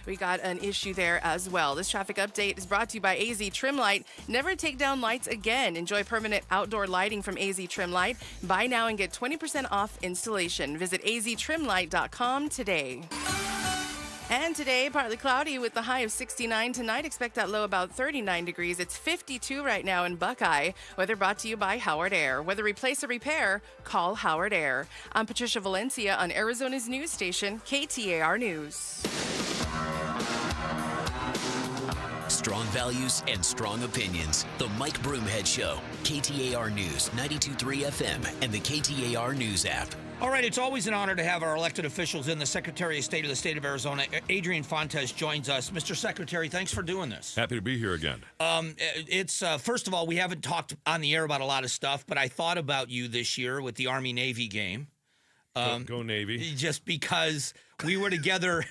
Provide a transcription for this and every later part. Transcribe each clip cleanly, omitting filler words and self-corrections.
we got an issue there as well. This traffic update is brought to you by AZ Trim Light. Never take down lights again. Enjoy permanent outdoor lighting from AZ Trim Light. Buy now and get 20% off installation. Visit aztrimlight.com today. And today, partly cloudy with the high of 69 tonight. Expect that low about 39 degrees. It's 52 right now in Buckeye. Weather brought to you by Howard Air. Whether replace or repair, call Howard Air. I'm Patricia Valencia on Arizona's news station, KTAR News. Strong values and strong opinions. The Mike Broomhead Show. KTAR News, 92.3 FM, and the KTAR News app. All right, it's always an honor to have our elected officials in. The Secretary of State of the state of Arizona, Adrian Fontes, joins us. Mr. Secretary, thanks for doing this. Happy to be here again. First of all, we haven't talked on the air about a lot of stuff, but I thought about you this year with the Army-Navy game. Go Navy. Just because we were together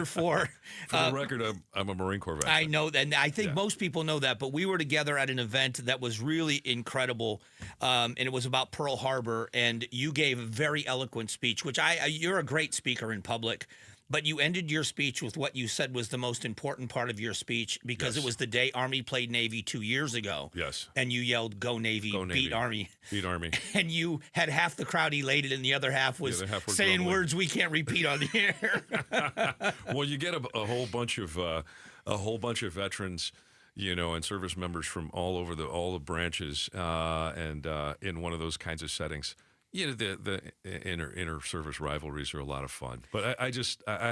for the record, I'm a Marine Corps veteran. I know that, and I think most people know that, but we were together at an event that was really incredible, and it was about Pearl Harbor, and you gave a very eloquent speech, which you're a great speaker in public, but you ended your speech with what you said was the most important part of your speech, because it was the day Army played Navy 2 years ago. Yes. And you yelled, "Go Navy, Go Navy. beat Army." Beat Army. And you had half the crowd elated, and the other half was saying grumbling words we can't repeat on the air. Well, you get a whole bunch of veterans, and service members from all over all the branches, and in one of those kinds of settings. The inter service rivalries are a lot of fun, but I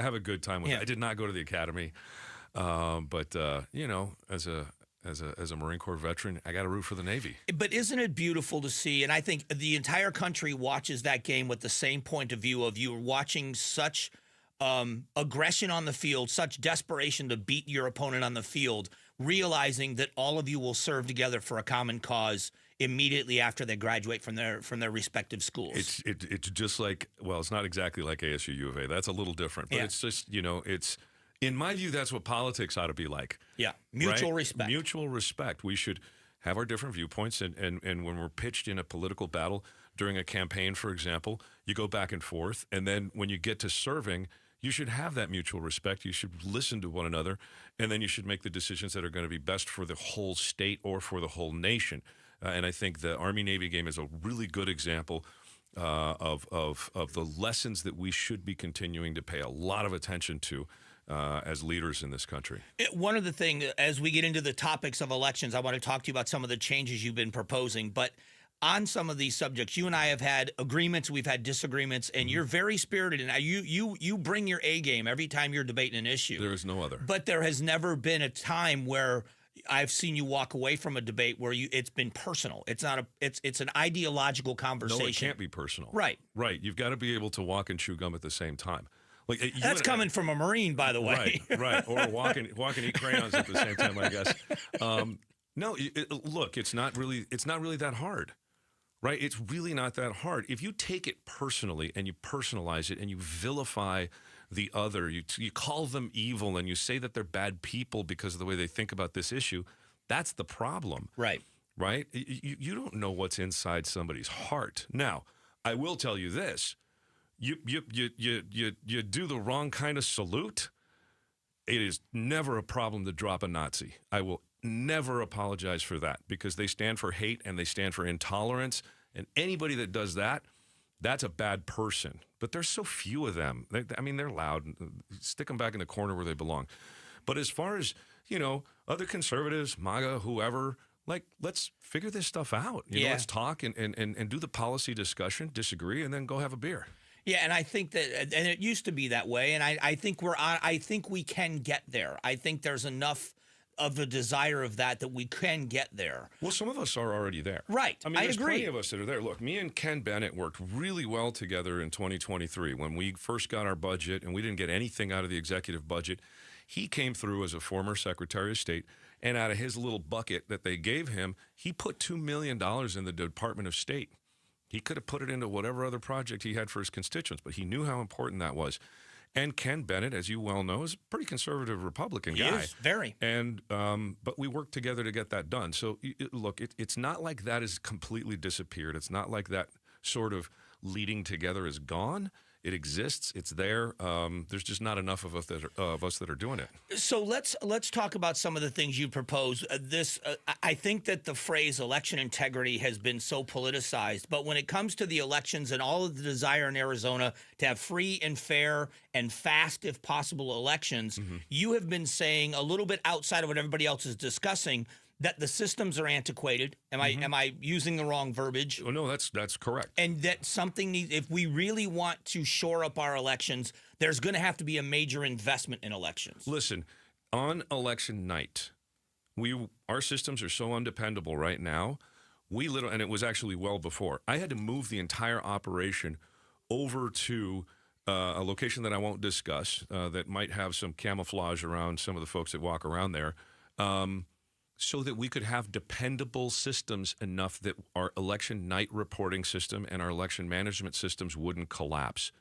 have a good time with it. I did not go to the academy, but as a Marine Corps veteran, I got to root for the Navy. But isn't it beautiful to see? And I think the entire country watches that game with the same point of view of you watching such aggression on the field, such desperation to beat your opponent on the field, realizing that all of you will serve together for a common cause immediately after they graduate from their respective schools. It's just like, well, it's not exactly like ASU U of A. That's a little different, but it's just, it's, in my view, that's what politics ought to be like. Yeah, mutual respect. Mutual respect. We should have our different viewpoints, and when we're pitched in a political battle during a campaign, for example, you go back and forth, and then when you get to serving, you should have that mutual respect. You should listen to one another, and then you should make the decisions that are going to be best for the whole state or for the whole nation. And I think the Army-Navy game is a really good example of the lessons that we should be continuing to pay a lot of attention to as leaders in this country. One of the things, as we get into the topics of elections, I want to talk to you about some of the changes you've been proposing. But on some of these subjects, you and I have had agreements, we've had disagreements, and you're very spirited. And you bring your A game every time you're debating an issue. There is no other. But there has never been a time where I've seen you walk away from a debate where it's been personal. It's not it's an ideological conversation. No, it can't be personal. Right. Right. You've got to be able to walk and chew gum at the same time. Like that's coming from a Marine, by the way. Right. Or walk and eat crayons at the same time, I guess. Look, it's not really that hard. Right? It's really not that hard. If you take it personally and you personalize it and you vilify the other, you call them evil and you say that they're bad people because of the way they think about this issue, that's the problem. Right. Right? You don't know what's inside somebody's heart. Now, I will tell you this. You do the wrong kind of salute, it is never a problem to drop a Nazi. I will never apologize for that because they stand for hate and they stand for intolerance. And anybody that does that, that's a bad person. But there's so few of them. They're loud. Stick them back in the corner where they belong. But as far as, other conservatives, MAGA, whoever, let's figure this stuff out. Let's talk and do the policy discussion, disagree, and then go have a beer. Yeah, and I think that, and it used to be that way, and I think I think we can get there. I think there's enough of a desire of that we can get there. Well, some of us are already there. Right. There's agree. Plenty of us that are there. Look, me and Ken Bennett worked really well together in 2023 when we first got our budget, and we didn't get anything out of the executive budget. He came through as a former Secretary of State, and out of his little bucket that they gave him, he put $2 million in the Department of State. He could have put it into whatever other project he had for his constituents, but he knew how important that was. And Ken Bennett, as you well know, is a pretty conservative Republican guy. He is, very. And but we worked together to get that done. So look, it's not like that has completely disappeared. It's not like that sort of leading together is gone. It exists. It's there. There's just not enough of us that are doing it. So let's talk about some of the things you propose. I think that the phrase election integrity has been so politicized, but when it comes to the elections and all of the desire in Arizona to have free and fair and fast, if possible, elections, you have been saying a little bit outside of what everybody else is discussing that the systems are antiquated. Am I using the wrong verbiage? Oh, no, that's correct. And that something needs, if we really want to shore up our elections, there's going to have to be a major investment in elections. Listen, on election night, our systems are so undependable right now. And it was actually well before. I had to move the entire operation over to a location that I won't discuss that might have some camouflage around some of the folks that walk around there. So that we could have dependable systems enough that our election night reporting system and our election management systems wouldn't collapse.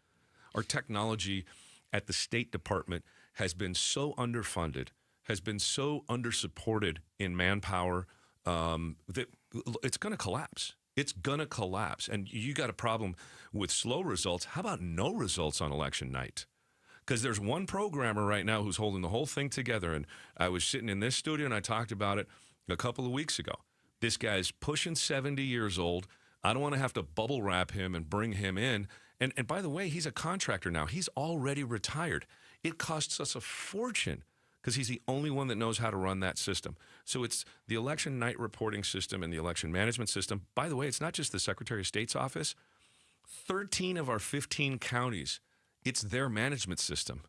Our technology at the State Department has been so underfunded, has been so undersupported in manpower that it's going to collapse. It's going to collapse. And you got a problem with slow results. How about no results on election night? Because there's one programmer right now who's holding the whole thing together. And I was sitting in this studio and I talked about it a couple of weeks ago. This guy's pushing 70 years old. I don't want to have to bubble wrap him and bring him in. And by the way, he's a contractor now. He's already retired. It costs us a fortune because he's the only one that knows how to run that system. So it's the election night reporting system and the election management system. By the way, it's not just the Secretary of State's office. 13 of our 15 counties, it's their management system.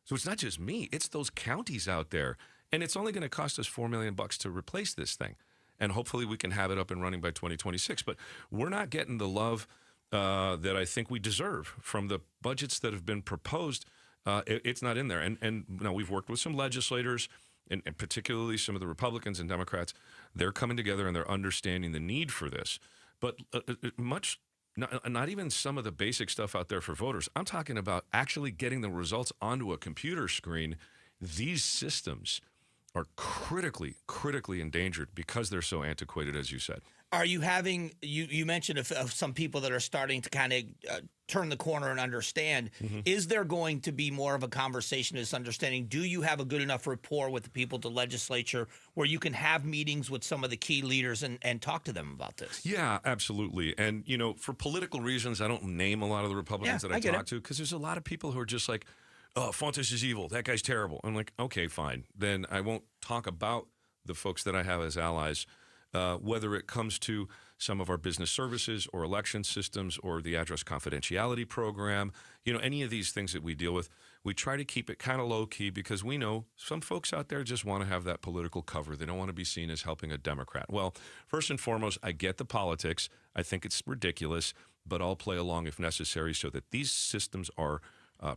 So it's not just me, it's those counties out there. And it's only going to cost us $4 million to replace this thing. And hopefully we can have it up and running by 2026. But we're not getting the love that I think we deserve from the budgets that have been proposed. It's not in there. And now we've worked with some legislators, and particularly some of the Republicans and Democrats. They're coming together and they're understanding the need for this. But not even some of the basic stuff out there for voters. I'm talking about actually getting the results onto a computer screen. These systems are critically endangered because they're so antiquated, as you said. Are you having, you mentioned of some people that are starting to kind of turn the corner and understand. Is there going to be more of a conversation, this understanding? Do you have a good enough rapport with the people at the legislature where you can have meetings with some of the key leaders and talk to them about this? Yeah, absolutely. And, for political reasons, I don't name a lot of the Republicans that I talk to because there's a lot of people who are just like, oh, Fontes is evil. That guy's terrible. I'm like, okay, fine. Then I won't talk about the folks that I have as allies. Whether it comes to some of our business services or election systems or the address confidentiality program, any of these things that we deal with, we try to keep it kind of low key because we know some folks out there just want to have that political cover. They don't want to be seen as helping a Democrat. Well, first and foremost, I get the politics. I think it's ridiculous, but I'll play along if necessary so that these systems are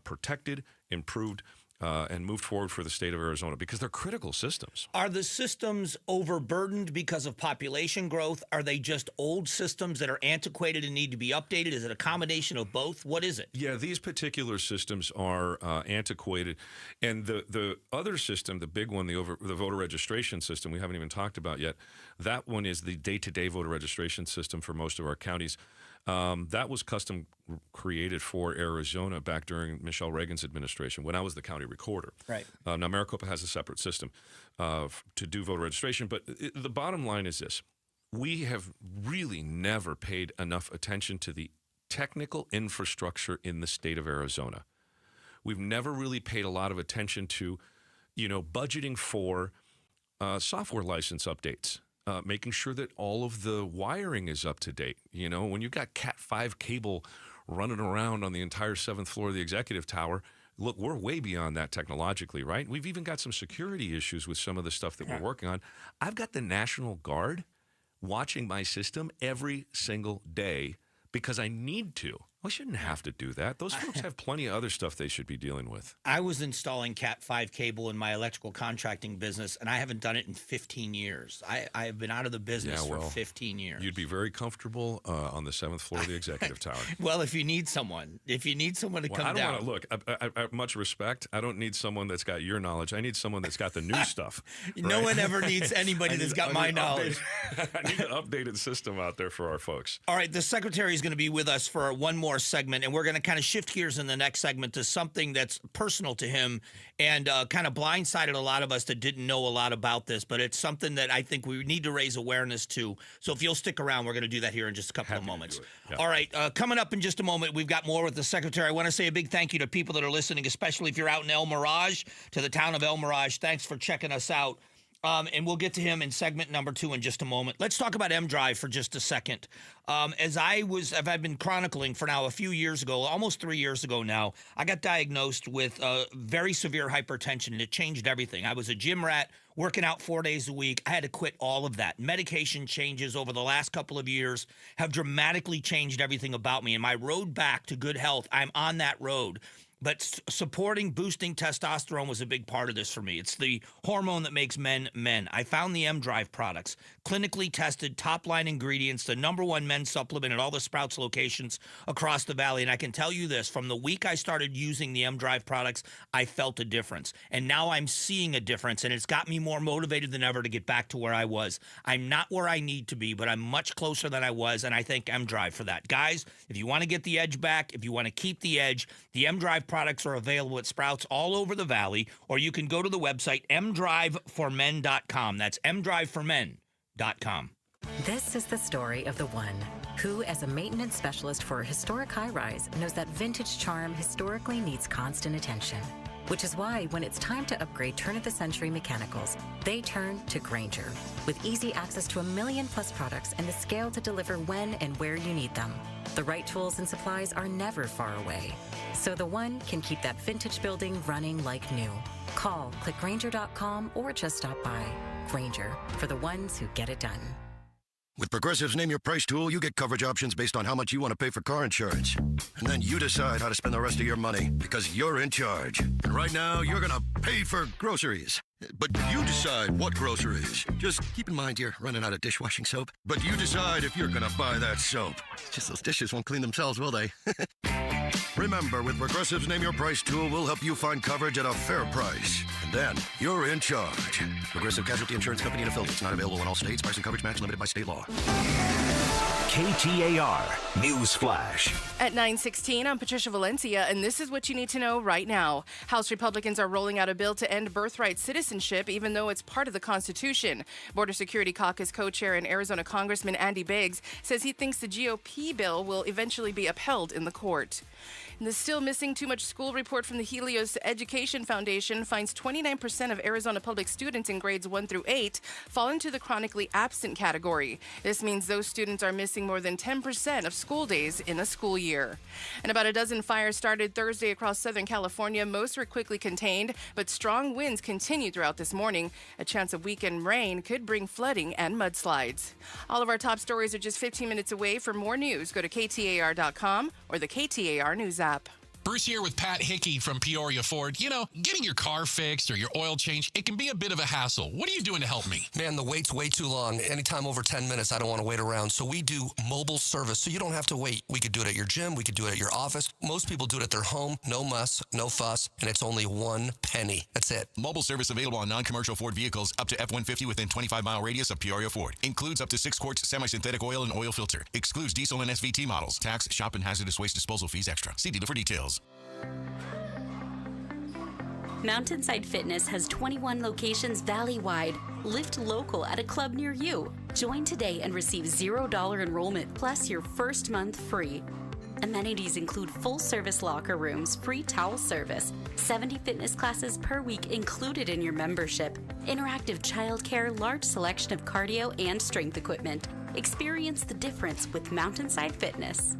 protected, improved, and moved forward for the state of Arizona because they're critical systems. Are the systems overburdened because of population growth? Are they just old systems that are antiquated and need to be updated? Is it a combination of both? What is it? Yeah, these particular systems are antiquated. And the other system, the big one, the voter registration system, we haven't even talked about yet, that one is the day-to-day voter registration system for most of our counties. That was custom created for Arizona back during Michelle Reagan's administration when I was the county recorder. Right. Now, Maricopa has a separate system to do voter registration. But the bottom line is this. We have really never paid enough attention to the technical infrastructure in the state of Arizona. We've never really paid a lot of attention to, budgeting for software license updates. Making sure that all of the wiring is up to date. When you've got Cat 5 cable running around on the entire 7th floor of the executive tower, look, we're way beyond that technologically, right? We've even got some security issues with some of the stuff that we're working on. I've got the National Guard watching my system every single day because I need to. I shouldn't have to do that. Those folks have plenty of other stuff they should be dealing with. I was installing Cat 5 cable in my electrical contracting business, and I haven't done it in 15 years. I have been out of the business for 15 years. You'd be very comfortable on the 7th floor of the executive tower. Well, if you need someone to come down. I don't want to look. I much respect. I don't need someone that's got your knowledge. I need someone that's got the new stuff. No one ever needs anybody that's got my knowledge. I need an updated system out there for our folks. All right, the secretary is going to be with us for one more more segment, and we're going to kind of shift gears in the next segment to something that's personal to him and kind of blindsided a lot of us that didn't know a lot about this, but it's something that I think we need to raise awareness to. So if you'll stick around, we're going to do that here in just a couple of moments. Yeah. All right, coming up in just a moment, we've got more with the Secretary. I want to say a big thank you to people that are listening, especially if you're out in El Mirage, to the town of El Mirage. Thanks for checking us out. And we'll get to him in segment number 2 in just a moment. Let's talk about M-Drive for just a second. As I've been chronicling for now a few years ago, almost 3 years ago now, I got diagnosed with very severe hypertension, and it changed everything. I was a gym rat, working out 4 days a week. I had to quit all of that. Medication changes over the last couple of years have dramatically changed everything about me. And my road back to good health, I'm on that road. But supporting, boosting testosterone was a big part of this for me. It's the hormone that makes men men. I found the M-Drive products, clinically tested, top-line ingredients, the #1 men's supplement at all the Sprouts locations across the valley. And I can tell you this, from the week I started using the M-Drive products, I felt a difference. And now I'm seeing a difference, and it's got me more motivated than ever to get back to where I was. I'm not where I need to be, but I'm much closer than I was, and I thank M-Drive for that. Guys, if you want to get the edge back, if you want to keep the edge, the M-Drive products are available at Sprouts all over the valley, or you can go to the website mdriveformen.com. That's mdriveformen.com. This is the story of the one who, as a maintenance specialist for a historic high-rise, knows that vintage charm historically needs constant attention. Which is why when it's time to upgrade turn-of-the-century mechanicals, they turn to Grainger. With easy access to 1 million-plus products and the scale to deliver when and where you need them. The right tools and supplies are never far away. So the one can keep that vintage building running like new. Call, click Grainger.com, or just stop by. Grainger, for the ones who get it done. With Progressive's Name Your Price tool, you get coverage options based on how much you want to pay for car insurance. And then you decide how to spend the rest of your money, because you're in charge. And right now, you're going to pay for groceries. But you decide what groceries. Just keep in mind you're running out of dishwashing soap. But you decide if you're going to buy that soap. Just those dishes won't clean themselves, will they? Remember, with Progressive's Name Your Price tool, we'll help you find coverage at a fair price. And then you're in charge. Progressive Casualty Insurance Company and affiliates. Not available in all states. Price and coverage match limited by state law. KTAR News Flash. At 9:16, I'm Patricia Valencia, and this is what you need to know right now. House Republicans are rolling out a bill to end birthright citizenship, even though it's part of the Constitution. Border Security Caucus co-chair and Arizona Congressman Andy Biggs says he thinks the GOP bill will eventually be upheld in the court. And the still missing too much school report from the Helios Education Foundation finds 29% of Arizona public students in grades 1 through 8 fall into the chronically absent category. This means those students are missing more than 10% of school days in a school year. And about a dozen fires started Thursday across Southern California. Most were quickly contained, but strong winds continued throughout this morning. A chance of weekend rain could bring flooding and mudslides. All of our top stories are just 15 minutes away. For more news, go to KTAR.com or the KTAR News app. Bruce here with Pat Hickey from Peoria Ford. You know, getting your car fixed or your oil change, it can be a bit of a hassle. What are you doing to help me? Man, the wait's way too long. Anytime over 10 minutes, I don't want to wait around. So we do mobile service, so you don't have to wait. We could do it at your gym. We could do it at your office. Most people do it at their home. No muss, no fuss, and it's only 1 penny. That's it. Mobile service available on non-commercial Ford vehicles up to F-150 within 25-mile radius of Peoria Ford. Includes up to 6 quarts semi-synthetic oil and oil filter. Excludes diesel and SVT models. Tax, shop, and hazardous waste disposal fees extra. See dealer for details. Mountainside Fitness has 21 locations valley-wide. Lift local at a club near you. Join today and receive $0 enrollment plus your first month free. Amenities include full-service locker rooms, free towel service, 70 fitness classes per week included in your membership, interactive childcare, large selection of cardio and strength equipment. Experience the difference with Mountainside Fitness.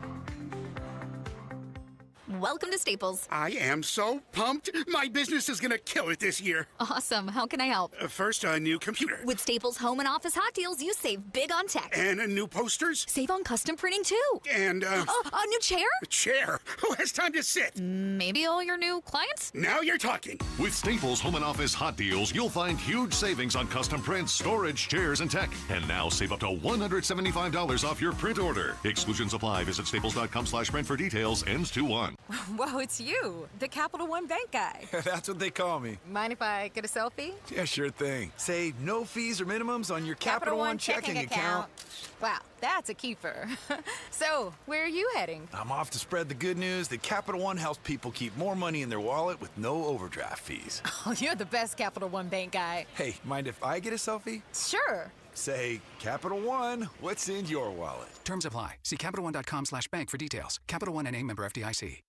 Welcome to Staples. I am so pumped. My business is going to kill it this year. Awesome. How can I help? First, a new computer. With Staples Home and Office Hot Deals, you save big on tech. And new posters. Save on custom printing, too. And, a new chair? A chair? Who has time to sit? Maybe all your new clients? Now you're talking. With Staples Home and Office Hot Deals, you'll find huge savings on custom prints, storage, chairs, and tech. And now save up to $175 off your print order. Exclusions apply. Visit staples.com/print for details. Ends 2/1. Whoa, it's you, the Capital One Bank guy. That's what they call me. Mind if I get a selfie? Yeah, sure thing. Save no fees or minimums on your Capital One checking account. Wow, that's a keeper. So, where are you heading? I'm off to spread the good news that Capital One helps people keep more money in their wallet with no overdraft fees. Oh, you're the best Capital One Bank guy. Hey, mind if I get a selfie? Sure. Say, Capital One, what's in your wallet? Terms apply. See CapitalOne.com/bank for details. Capital One N.A. member FDIC.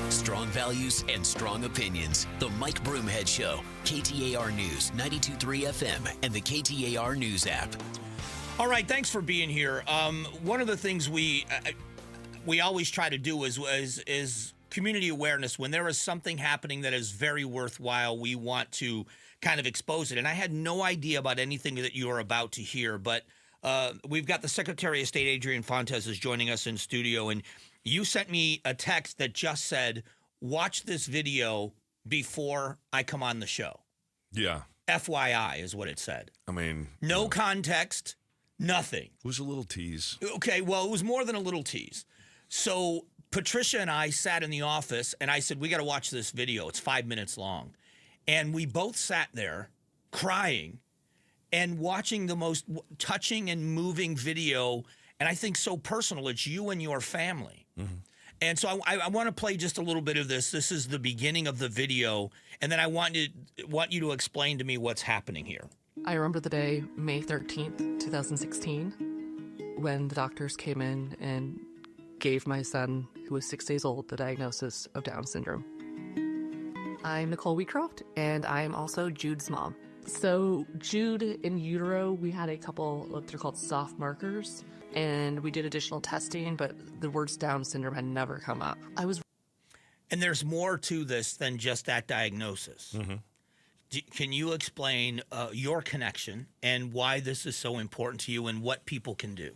Strong values and strong opinions. The Mike Broomhead Show. KTAR News, 92.3 FM, and the KTAR News app. All right, thanks for being here. One of the things we always try to do is community awareness. When there is something happening that is very worthwhile, we want to kind of expose it. And I had no idea about anything that you are about to hear, but we've got the Secretary of State, Adrian Fontes, is joining us in studio, and you sent me a text that just said, watch this video before I come on the show. Yeah. FYI is what it said. I mean, no context, nothing. It was a little tease. Okay, well, it was more than a little tease. So Patricia and I sat in the office, and I said, we got to watch this video. It's 5 minutes long. And we both sat there crying and watching the most touching and moving video, and I think so personal. It's you and your family. Mm-hmm. And so I want to play just a little bit of this. This is the beginning of the video, and then I want you to explain to me what's happening here. I remember the day, May 13th, 2016, when the doctors came in and gave my son, who was 6 days old, the diagnosis of Down syndrome. I'm Nicole Wheatcroft, and I'm also Jude's mom. So Jude, in utero, we had a couple of, they're called soft markers, and we did additional testing, but the words Down syndrome had never come up. And there's more to this than just that diagnosis. Mm-hmm. Can you explain your connection and why this is so important to you and what people can do?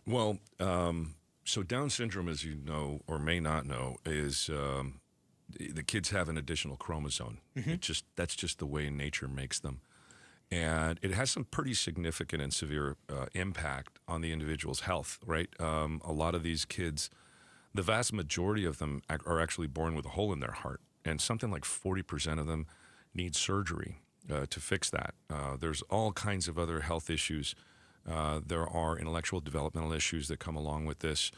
Well, so Down syndrome, as you know or may not know, is the kids have an additional chromosome. Mm-hmm. That's just the way nature makes them. And it has some pretty significant and severe impact on the individual's health, right? A lot of these kids, the vast majority of them are actually born with a hole in their heart. And something like 40% of them need surgery to fix that. There's all kinds of other health issues. There are intellectual developmental issues that come along with this.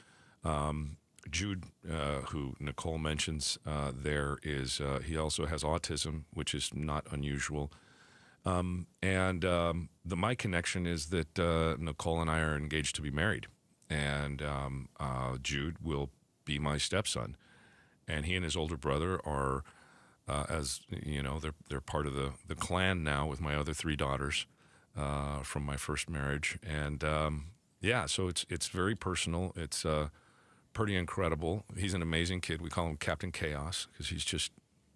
Jude, who Nicole mentions, he also has autism, which is not unusual. My connection is that Nicole and I are engaged to be married, and Jude will be my stepson, and he and his older brother are, as you know, they're part of the clan now with my other three daughters from my first marriage, and so it's very personal. It's pretty incredible. He's an amazing kid. We call him Captain Chaos because he's just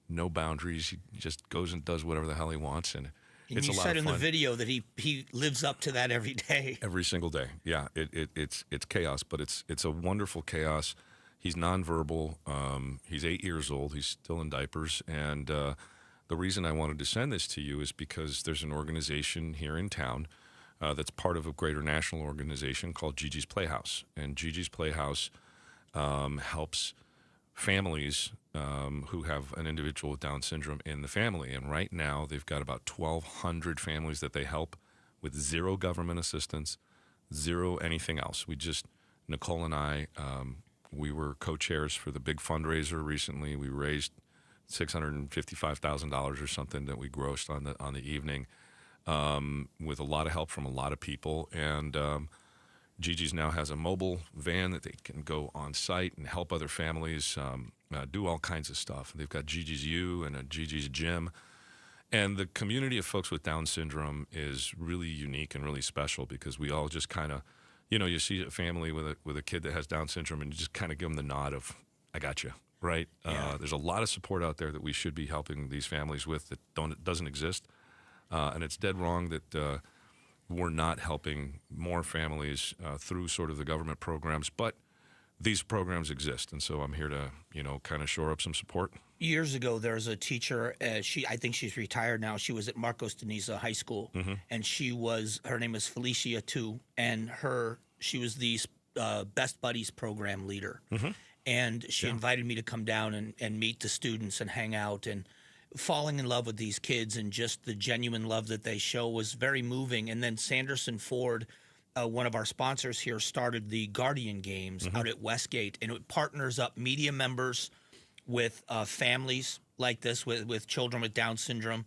no boundaries. He just goes and does whatever the hell he wants, and it's a lot of fun. You said in the video that he lives up to that every day. Every single day, yeah. It's chaos, but it's a wonderful chaos. He's nonverbal. He's 8 years old. He's still in diapers, and the reason I wanted to send this to you is because there's an organization here in town that's part of a greater national organization called Gigi's Playhouse, and Gigi's Playhouse helps families who have an individual with Down syndrome in the family. And right now, they've got about 1,200 families that they help with zero government assistance, zero anything else. Nicole and I, we were co-chairs for the big fundraiser recently. We raised $655,000 or something that we grossed on the evening with a lot of help from a lot of people. And Gigi's now has a mobile van that they can go on site and help other families do all kinds of stuff. They've got Gigi's U and a Gigi's Gym. And the community of folks with Down syndrome is really unique and really special because we all just kind of, you see a family with a kid that has Down syndrome and you just kind of give them the nod of, I got you, right? Yeah. There's a lot of support out there that we should be helping these families with that doesn't exist. And it's dead wrong that we're not helping more families through sort of the government programs. But these programs exist. And so I'm here to, kind of shore up some support. Years ago, there was a teacher. I think she's retired now. She was at Marcos Deniza High School, and her name is Felisa too, and she was the Best Buddies program leader, and she invited me to come down and meet the students and hang out, and falling in love with these kids and just the genuine love that they show was very moving. And then Sanderson Ford, one of our sponsors here, started the Guardian Games out at Westgate, and it partners up media members with families like this, with children with Down syndrome,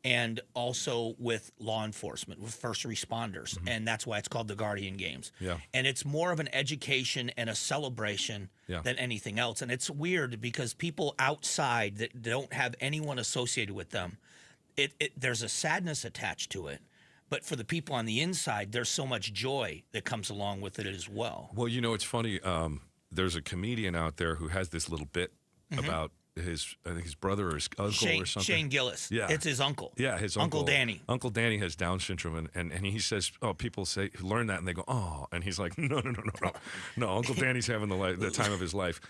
and also with law enforcement, with first responders. And that's why it's called the Guardian Games. Yeah. And it's more of an education and a celebration than anything else. And it's weird because people outside that don't have anyone associated with them, there's a sadness attached to it. But for the people on the inside, there's so much joy that comes along with it as well. Well, it's funny. There's a comedian out there who has this little bit about I think his brother or his uncle or something. Shane Gillis. Yeah. It's his uncle. Yeah, his uncle. Uncle Danny. Uncle Danny has Down syndrome, and he says, people learn that, and they go, oh. And he's like, no. Uncle Danny's having the time of his life.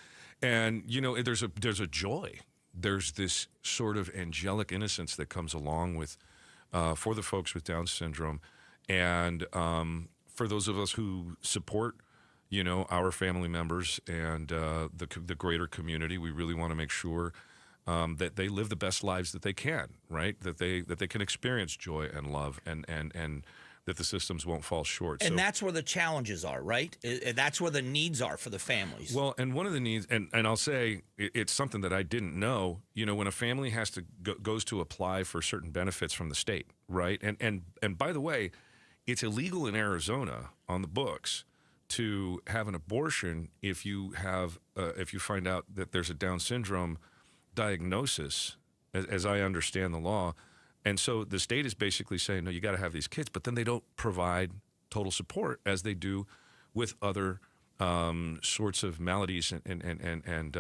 And, there's a joy. There's this sort of angelic innocence that comes along with, for the folks with Down syndrome. And for those of us who support our family members and the greater community, we really want to make sure that they live the best lives that they can, right? That they can experience joy and love, and that the systems won't fall short. And that's where the challenges are, right? That's where the needs are for the families. Well, and one of the needs, and I'll say it's something that I didn't know. When a family has to goes to apply for certain benefits from the state, right? And by the way, it's illegal in Arizona on the books to have an abortion if you find out that there's a Down syndrome diagnosis, as I understand the law. And so the state is basically saying, no, you got to have these kids, but then they don't provide total support as they do with other sorts of maladies and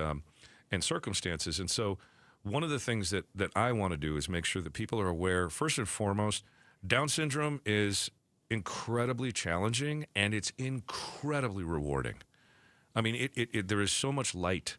circumstances. And so one of the things that I want to do is make sure that people are aware, first and foremost, Down syndrome is incredibly challenging, and it's incredibly rewarding. I mean, there is so much light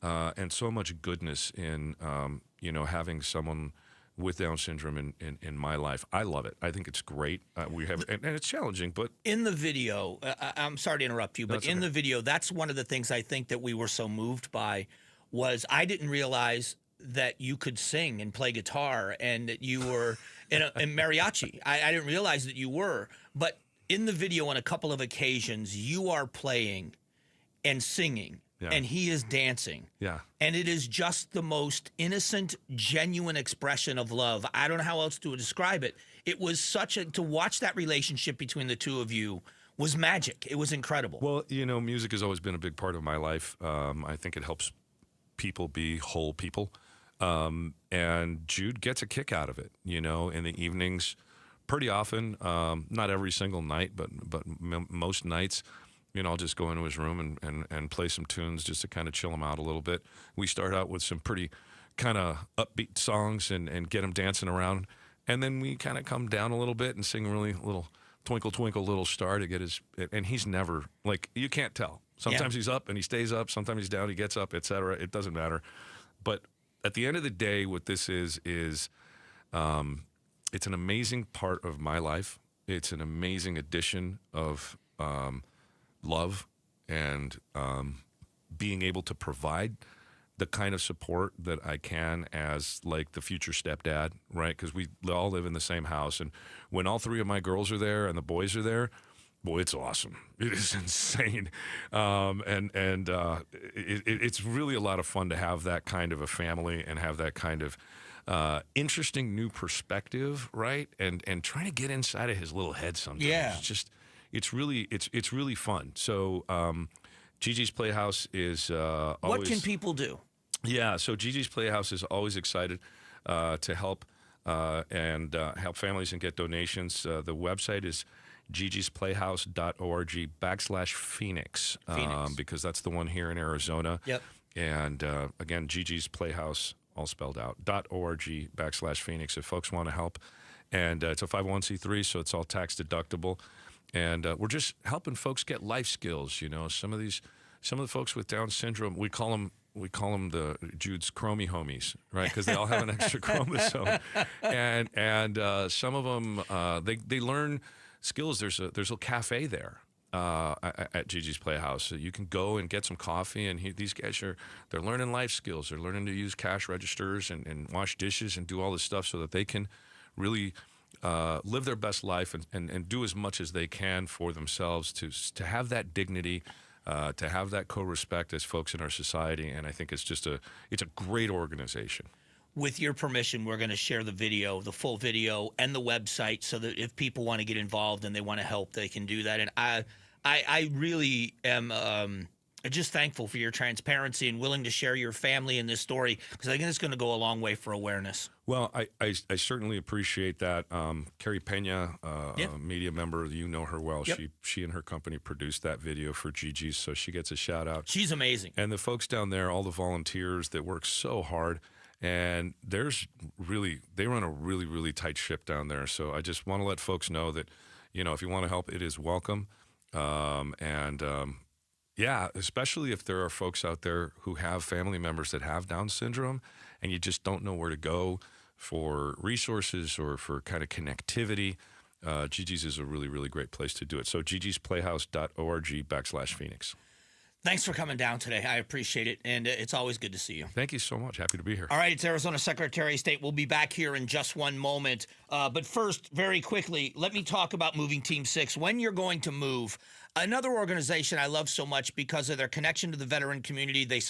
and so much goodness in having someone with Down syndrome in my life. I love it. I think it's great. We have, and it's challenging, but in the video, I'm sorry to interrupt you, but in the video, that's one of the things I think that we were so moved by was I didn't realize that you could sing and play guitar and that you were in mariachi. I didn't realize that you were. But in the video, on a couple of occasions, you are playing and singing, and he is dancing. Yeah. And it is just the most innocent, genuine expression of love. I don't know how else to describe it. It was to watch that relationship between the two of you was magic. It was incredible. Well, music has always been a big part of my life. I think it helps people be whole people. And Jude gets a kick out of it, in the evenings pretty often, not every single night, but most nights, I'll just go into his room and play some tunes just to kind of chill him out a little bit. We start out with some pretty kind of upbeat songs and get him dancing around. And then we kind of come down a little bit and sing really little Twinkle, Twinkle, Little Star to get and he's never, you can't tell. Sometimes he's up and he stays up. Sometimes he's down, he gets up, etc. It doesn't matter. But at the end of the day, what this is it's an amazing part of my life. It's an amazing addition of love and being able to provide the kind of support that I can as the future stepdad, right? Because we all live in the same house. And when all three of my girls are there and the boys are there, boy, it's awesome. It is insane. It's really a lot of fun to have that kind of a family and have that kind of interesting new perspective, right? And trying to get inside of his little head sometimes. Yeah. It's really fun. So Gigi's Playhouse is always... What can people do? Yeah, so Gigi's Playhouse is always excited to help and help families and get donations. The website is gigisplayhouse.org/Phoenix, because that's the one here in Arizona. Yep. And again, Gigi's Playhouse, all spelled out, .org/Phoenix if folks want to help. And it's a 501c3, so it's all tax deductible. And we're just helping folks get life skills. Some of these some of the folks with Down syndrome, we call them the Jude's chromie homies, right? Because they all have an extra chromosome, and some of them they learn skills. There's a cafe there at Gigi's Playhouse, so you can go and get some coffee. And these guys they're learning life skills. They're learning to use cash registers and wash dishes and do all this stuff so that they can really live their best life and do as much as they can for themselves to have that dignity. To have that co-respect as folks in our society, and I think it's a great organization. With your permission, we're going to share the full video, and the website, so that if people want to get involved and they want to help, they can do that. And I really am just thankful for your transparency and willing to share your family in this story, because I think it's going to go a long way for awareness. Well, I certainly appreciate that. Carrie Pena, a media member, you know her well. Yep. She and her company produced that video for Gigi's, so she gets a shout out. She's amazing. And the folks down there, all the volunteers that work so hard, and they run a really, really tight ship down there. So I just want to let folks know that, if you want to help, it is welcome. Yeah, especially if there are folks out there who have family members that have Down syndrome and you just don't know where to go for resources or for kind of connectivity. Gigi's is a really, really great place to do it. So gigisplayhouse.org/Phoenix. Thanks for coming down today. I appreciate it, and it's always good to see you. Thank you so much. Happy to be here. All right, it's Arizona Secretary of State. We'll be back here in just one moment. But first, very quickly, let me talk about Moving Team 6. When you're going to move, another organization I love so much because of their connection to the veteran community, they